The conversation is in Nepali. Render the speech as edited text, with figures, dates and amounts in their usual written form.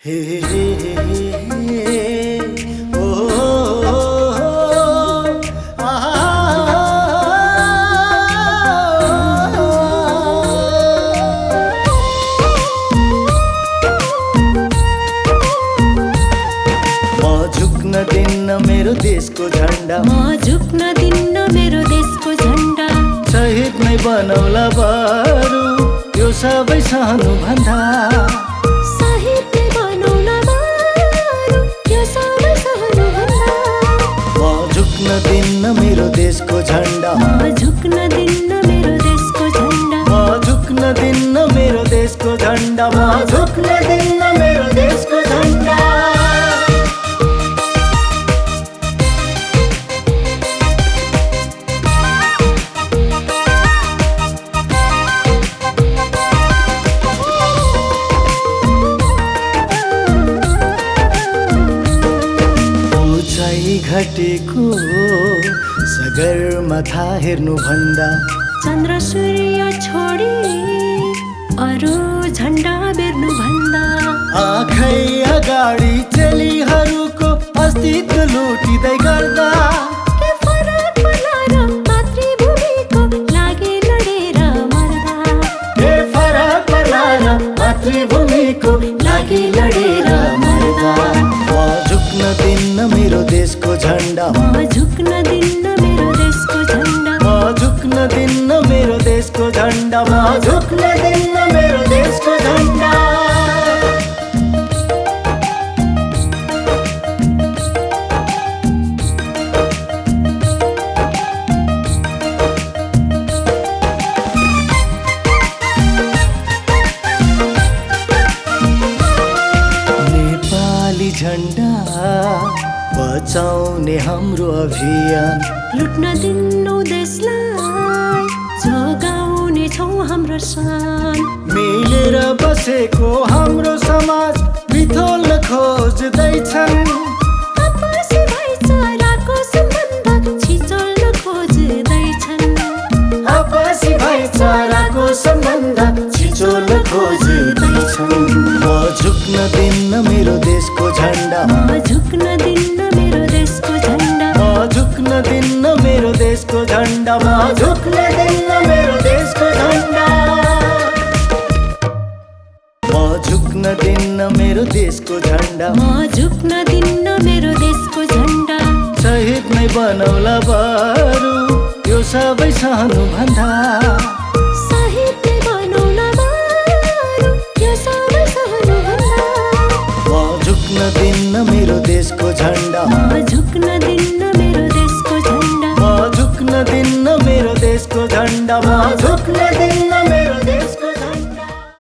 हे हे हे ओ म झुक्न दिन्न मेरो देशको झण्डा, म झुक्न दिन्न मेरो देशको झण्डा। शहीद नै बनौला बरु यो सबै सहनु भन्दा, शहीद नै बनौला बरु यो सबै सहनु भन्दा। म झुक्न दिन्न मेरो देशको झण्डा, म झुक्न दिन्न मेरो देशको झण्डा। म झुक्न दिन्न मेरो देशको झण्डा, म झुक्न दिन्न मेरो देशको झण्डा। घटेको सगरमाथा हेर्नु भन्दा, चन्द्र सूर्य छोडी अरू झण्डा बेर्नु भन्दा, आँखै अगाडि चेलीहरूको अस्तित्व लुटिँदै गर्दा, के फरक पर्ला र मातृभूमिको लागि लडेर मर्दा, के फरक पर्ला र मातृभूमिको लागि लडेर मर्दा। म झुक्न दिन्न मेरो देशको झण्डा, म झुक्न दिन्न मेरो देशको झण्डा। म झुक्न दिन्न मेरो देशको झण्डा, म झुक्न दिन्न मेरो देशको झण्डा। नेपाली झण्डा बचाउने हाम्रो अभियान, लुट्न दिन्नौ देशलाई जोगाउने छौ हाम्रो शान। मिलेर बसेको हाम्रो समाज बिथोल्न खोज्दैछन्, आपसी भाइचाराको सम्बन्ध छिचोल्न खोज्दैछन्, आपसी भाइचाराको सम्बन्ध छिचोल्न खोज्दैछन्। म झुक्न दिन्न मेरो देशको झण्डा, म झुक्न दिन्न मेरो देशको झण्डा। म झुक्न दिन्न मेरो देशको झण्डा, म झुक्न दिन्न मेरो देशको झण्डा। म झुक्न दिन्न मेरो देशको झण्डा, म झुक्न दिन्न मेरो देशको झण्डा। शहीद नै बनौला बरु यो सबै सहनु भन्दा, शहीद नै बनौला बरु यो सबै सहनु भन्दा। म झुक्न दिन्न मेरो देशको झण्डा, म झुक्न दिन्न मेरो देशको झण्डा। म झुक्न दिन्न मेरो देशको झण्डा, म झुक्न दिन्न